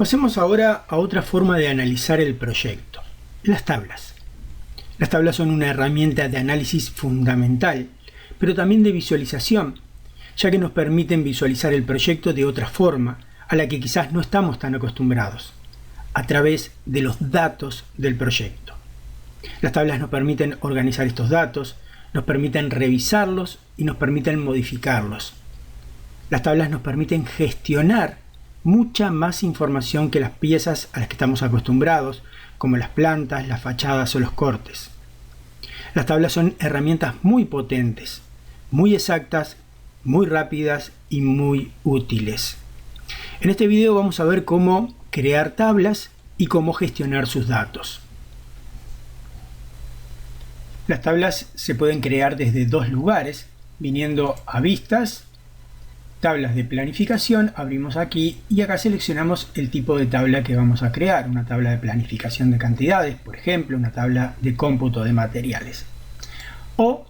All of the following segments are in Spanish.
Pasemos ahora a otra forma de analizar el proyecto, las tablas. Las tablas son una herramienta de análisis fundamental, pero también de visualización, ya que nos permiten visualizar el proyecto de otra forma, a la que quizás no estamos tan acostumbrados, a través de los datos del proyecto. Las tablas nos permiten organizar estos datos, nos permiten revisarlos y nos permiten modificarlos. Las tablas nos permiten gestionar mucha más información que las piezas a las que estamos acostumbrados, como las plantas, las fachadas o los cortes. Las tablas son herramientas muy potentes, muy exactas, muy rápidas y muy útiles. En este video vamos a ver cómo crear tablas y cómo gestionar sus datos. Las tablas se pueden crear desde dos lugares, viniendo a vistas, tablas de planificación, abrimos aquí y acá seleccionamos el tipo de tabla que vamos a crear, una tabla de planificación de cantidades, por ejemplo, una tabla de cómputo de materiales. O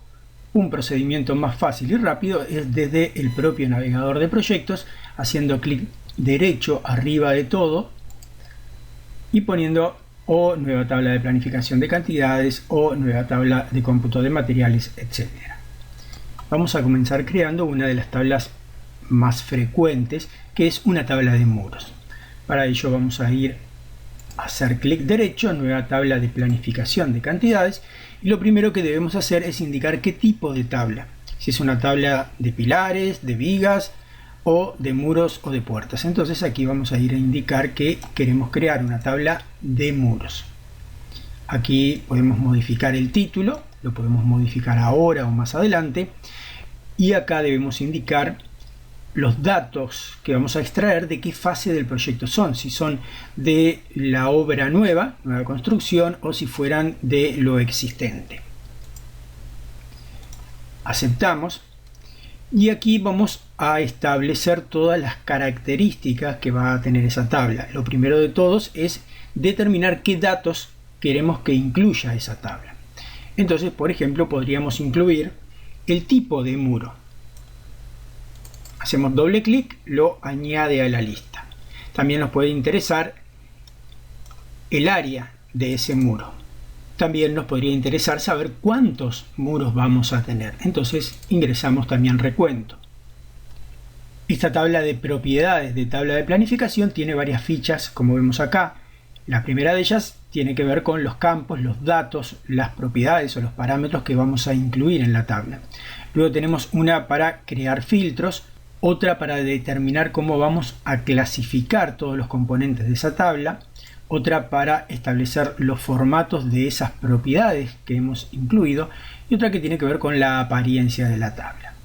un procedimiento más fácil y rápido es desde el propio navegador de proyectos, haciendo clic derecho arriba de todo y poniendo o nueva tabla de planificación de cantidades o nueva tabla de cómputo de materiales, etc. Vamos a comenzar creando una de las tablas más frecuentes, que es una tabla de muros. Para ello vamos a ir a hacer clic derecho, nueva tabla de planificación de cantidades, y lo primero que debemos hacer es indicar qué tipo de tabla, si es una tabla de pilares, de vigas o de muros o de puertas. Entonces aquí vamos a ir a indicar que queremos crear una tabla de muros. Aquí podemos modificar el título, lo podemos modificar ahora o más adelante, y acá debemos indicar los datos que vamos a extraer de qué fase del proyecto son, si son de la obra nueva construcción, o si fueran de lo existente. Aceptamos y aquí vamos a establecer todas las características que va a tener esa tabla. Lo primero de todos es determinar qué datos queremos que incluya esa tabla. Entonces, por ejemplo, podríamos incluir el tipo de muro. Hacemos doble clic, lo añade a la lista. También nos puede interesar el área de ese muro. También nos podría interesar saber cuántos muros vamos a tener. Entonces ingresamos también recuento. Esta tabla de propiedades de tabla de planificación tiene varias fichas, como vemos acá. La primera de ellas tiene que ver con los campos, los datos, las propiedades o los parámetros que vamos a incluir en la tabla. Luego tenemos una para crear filtros, otra para determinar cómo vamos a clasificar todos los componentes de esa tabla, otra para establecer los formatos de esas propiedades que hemos incluido y otra que tiene que ver con la apariencia de la tabla.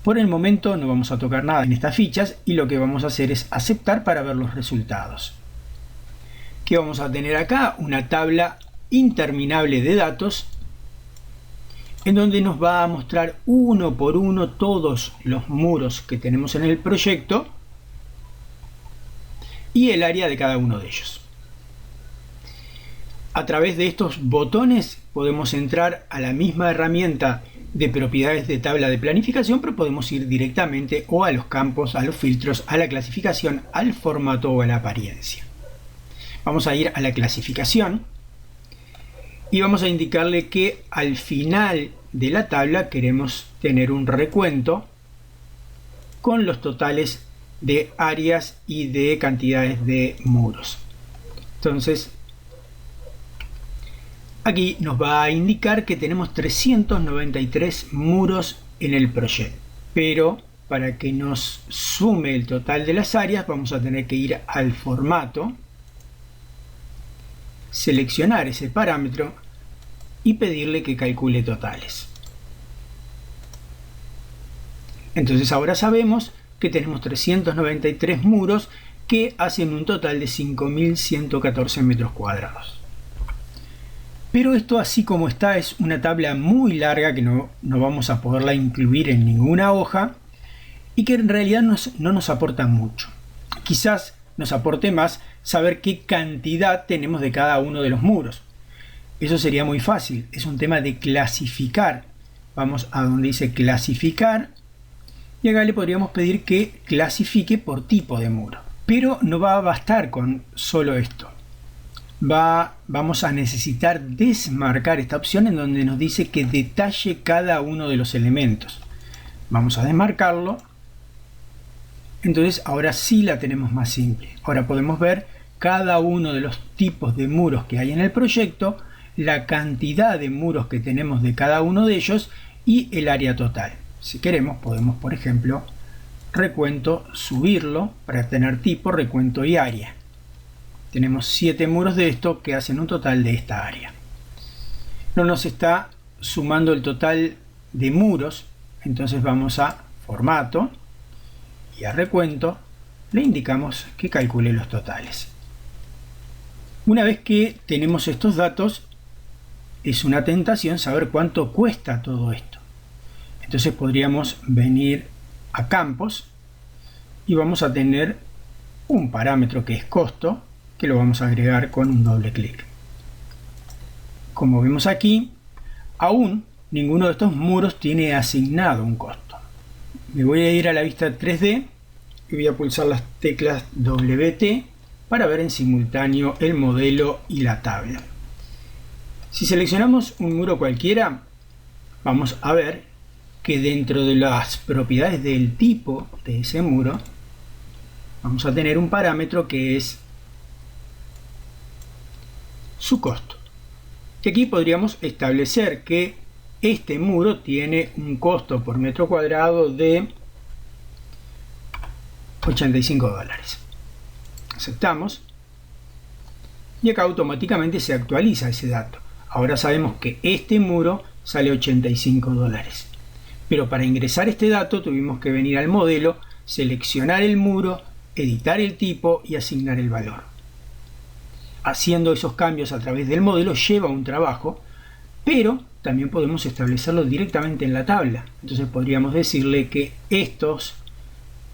Por el momento no vamos a tocar nada en estas fichas y lo que vamos a hacer es aceptar para ver los resultados. ¿Qué vamos a tener acá? Una tabla interminable de datos en donde nos va a mostrar uno por uno todos los muros que tenemos en el proyecto y el área de cada uno de ellos. A través de estos botones podemos entrar a la misma herramienta de propiedades de tabla de planificación, pero podemos ir directamente o a los campos, a los filtros, a la clasificación, al formato o a la apariencia. Vamos a ir a la clasificación y vamos a indicarle que al final de la tabla queremos tener un recuento con los totales de áreas y de cantidades de muros. Entonces aquí nos va a indicar que tenemos 393 muros en el proyecto, pero para que nos sume el total de las áreas vamos a tener que ir al formato, seleccionar ese parámetro y pedirle que calcule totales. Entonces ahora sabemos que tenemos 393 muros que hacen un total de 5.114 metros cuadrados. Pero esto, así como está, es una tabla muy larga que no vamos a poderla incluir en ninguna hoja y que en realidad no nos aporta mucho. Quizás nos aporte más saber qué cantidad tenemos de cada uno de los muros. Eso sería muy fácil, es un tema de clasificar. Vamos a donde dice clasificar y acá le podríamos pedir que clasifique por tipo de muro. Pero no va a bastar con solo esto. Vamos a necesitar desmarcar esta opción en donde nos dice que detalle cada uno de los elementos. Vamos a desmarcarlo. Entonces ahora sí la tenemos más simple. Ahora podemos ver cada uno de los tipos de muros que hay en el proyecto, la cantidad de muros que tenemos de cada uno de ellos y el área total. Si queremos podemos, por ejemplo, recuento, subirlo para tener tipo, recuento y área. Tenemos 7 muros de esto que hacen un total de esta área. No nos está sumando el total de muros, entonces vamos a formato y a recuento le indicamos que calcule los totales. Una vez que tenemos estos datos, es una tentación saber cuánto cuesta todo esto. Entonces podríamos venir a campos y vamos a tener un parámetro que es costo, que lo vamos a agregar con un doble clic. Como vemos aquí, aún ninguno de estos muros tiene asignado un costo. Me voy a ir a la vista 3D y voy a pulsar las teclas WT para ver en simultáneo el modelo y la tabla. Si seleccionamos un muro cualquiera, vamos a ver que dentro de las propiedades del tipo de ese muro, vamos a tener un parámetro que es su costo. Y aquí podríamos establecer que este muro tiene un costo por metro cuadrado de $85. Aceptamos y acá automáticamente se actualiza ese dato. Ahora sabemos que este muro sale $85. Pero para ingresar este dato tuvimos que venir al modelo, seleccionar el muro, editar el tipo y asignar el valor. Haciendo esos cambios a través del modelo lleva un trabajo, pero también podemos establecerlo directamente en la tabla. Entonces podríamos decirle que estos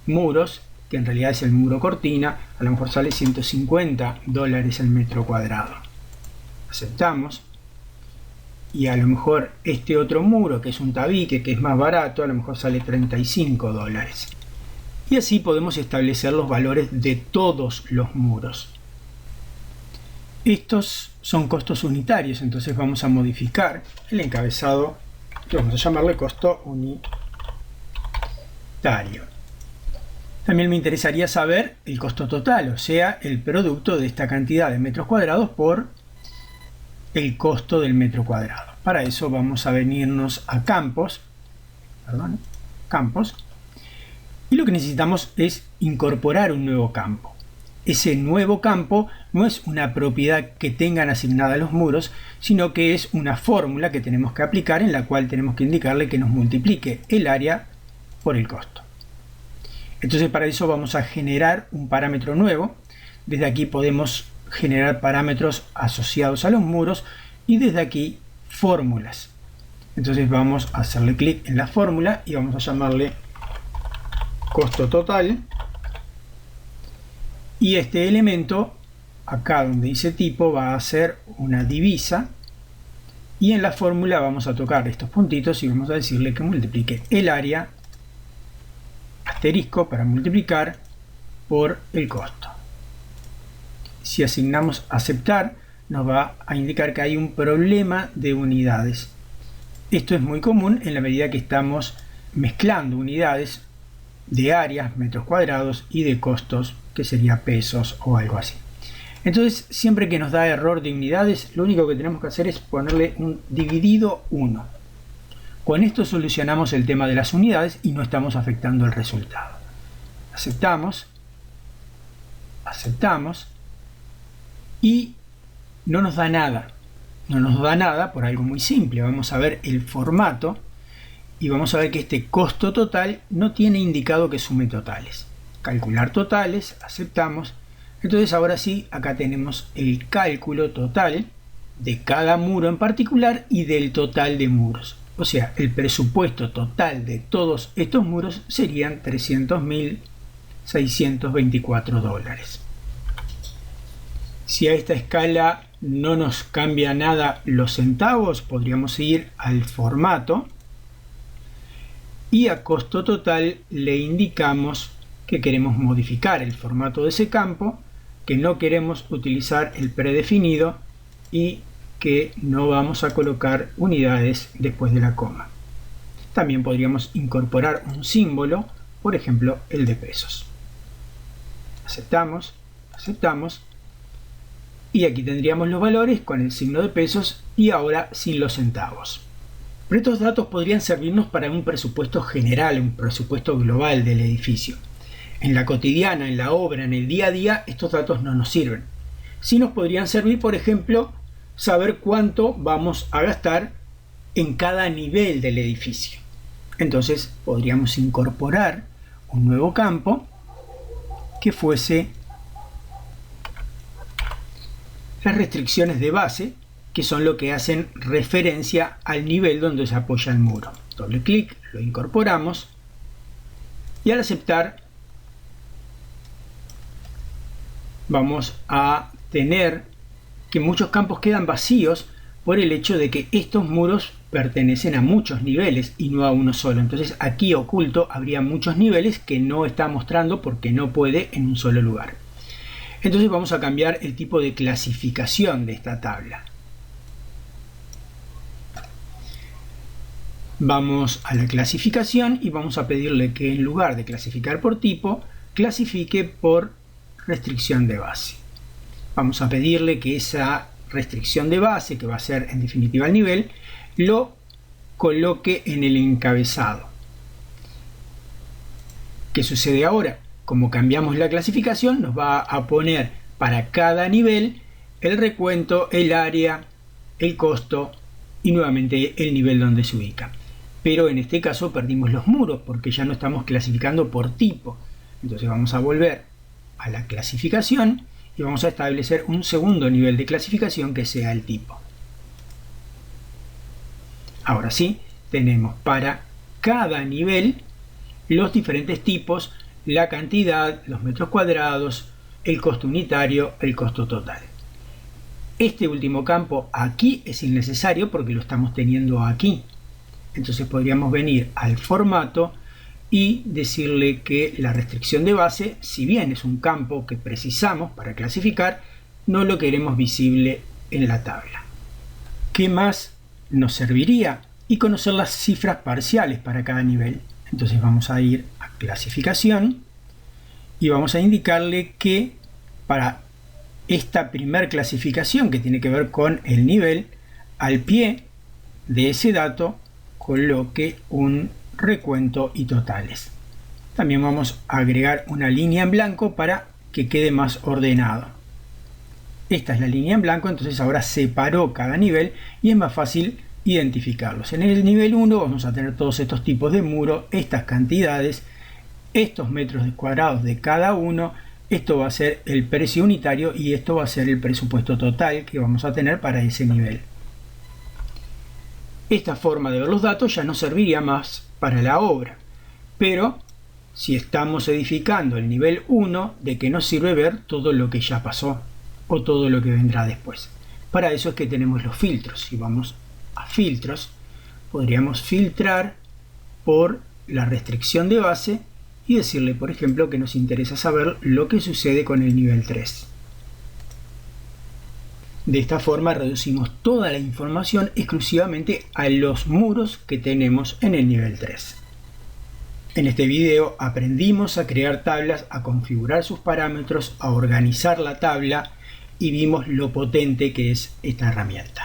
muros, que en realidad es el muro cortina, a lo mejor sale $150 el metro cuadrado. Aceptamos. Y a lo mejor este otro muro, que es un tabique, que es más barato, a lo mejor sale $35. Y así podemos establecer los valores de todos los muros. Estos son costos unitarios, entonces vamos a modificar el encabezado, que vamos a llamarle costo unitario. También me interesaría saber el costo total, o sea, el producto de esta cantidad de metros cuadrados por el costo del metro cuadrado. Para eso vamos a venirnos a campos, y lo que necesitamos es incorporar un nuevo campo. Ese nuevo campo no es una propiedad que tengan asignada los muros, sino que es una fórmula que tenemos que aplicar en la cual tenemos que indicarle que nos multiplique el área por el costo. Entonces para eso vamos a generar un parámetro nuevo. Desde aquí podemos generar parámetros asociados a los muros y desde aquí fórmulas. Entonces vamos a hacerle clic en la fórmula y vamos a llamarle costo total. Y este elemento, acá donde dice tipo, va a ser una divisa. Y en la fórmula vamos a tocar estos puntitos y vamos a decirle que multiplique el área, asterisco para multiplicar, por el costo. Si asignamos aceptar, nos va a indicar que hay un problema de unidades. Esto es muy común en la medida que estamos mezclando unidades de áreas, metros cuadrados y de costos, que sería pesos o algo así. Entonces, siempre que nos da error de unidades, lo único que tenemos que hacer es ponerle un dividido 1. Con esto solucionamos el tema de las unidades y no estamos afectando el resultado. Aceptamos, aceptamos y no nos da nada. No nos da nada por algo muy simple. Vamos a ver el formato y vamos a ver que este costo total no tiene indicado que sume totales. Calcular totales, aceptamos. Entonces ahora sí, acá tenemos el cálculo total de cada muro en particular y del total de muros. O sea, el presupuesto total de todos estos muros serían $300.624. Si a esta escala no nos cambia nada los centavos, podríamos ir al formato y a costo total le indicamos que queremos modificar el formato de ese campo, que no queremos utilizar el predefinido y que no vamos a colocar unidades después de la coma. También podríamos incorporar un símbolo, por ejemplo el de pesos. Aceptamos, aceptamos, y aquí tendríamos los valores con el signo de pesos y ahora sin los centavos. Pero estos datos podrían servirnos para un presupuesto general, un presupuesto global del edificio. En la cotidiana, en la obra, en el día a día, estos datos no nos sirven. Sí nos podrían servir, por ejemplo, saber cuánto vamos a gastar en cada nivel del edificio. Entonces podríamos incorporar un nuevo campo que fuese las restricciones de base, que son lo que hacen referencia al nivel donde se apoya el muro. Doble clic, lo incorporamos y al aceptar vamos a tener que muchos campos quedan vacíos por el hecho de que estos muros pertenecen a muchos niveles y no a uno solo. Entonces aquí oculto habría muchos niveles que no está mostrando porque no puede en un solo lugar. Entonces vamos a cambiar el tipo de clasificación de esta tabla. Vamos a la clasificación y vamos a pedirle que en lugar de clasificar por tipo, clasifique por restricción de base. Vamos a pedirle que esa restricción de base, que va a ser en definitiva el nivel, lo coloque en el encabezado. ¿Qué sucede ahora? Como cambiamos la clasificación, nos va a poner para cada nivel el recuento, el área, el costo y nuevamente el nivel donde se ubica. Pero en este caso perdimos los muros porque ya no estamos clasificando por tipo. Entonces vamos a volver a la clasificación y vamos a establecer un segundo nivel de clasificación que sea el tipo. Ahora sí, tenemos para cada nivel los diferentes tipos, la cantidad, los metros cuadrados, el costo unitario, el costo total. Este último campo aquí es innecesario porque lo estamos teniendo aquí. Entonces podríamos venir al formato y decirle que la restricción de base, si bien es un campo que precisamos para clasificar, no lo queremos visible en la tabla. ¿Qué más nos serviría? Y conocer las cifras parciales para cada nivel. Entonces vamos a ir a clasificación y vamos a indicarle que para esta primer clasificación que tiene que ver con el nivel, al pie de ese dato coloque un recuento y totales. También vamos a agregar una línea en blanco para que quede más ordenado. Esta es la línea en blanco, entonces ahora separó cada nivel y es más fácil identificarlos. En el nivel 1 vamos a tener todos estos tipos de muro, estas cantidades, estos metros cuadrados de cada uno. Esto va a ser el precio unitario y esto va a ser el presupuesto total que vamos a tener para ese nivel. Esta forma de ver los datos ya no serviría más para la obra, pero si estamos edificando el nivel 1, ¿de qué nos sirve ver todo lo que ya pasó o todo lo que vendrá después? Para eso es que tenemos los filtros. Si vamos a filtros, podríamos filtrar por la restricción de base y decirle, por ejemplo, que nos interesa saber lo que sucede con el nivel 3. De esta forma reducimos toda la información exclusivamente a los muros que tenemos en el nivel 3. En este video aprendimos a crear tablas, a configurar sus parámetros, a organizar la tabla y vimos lo potente que es esta herramienta.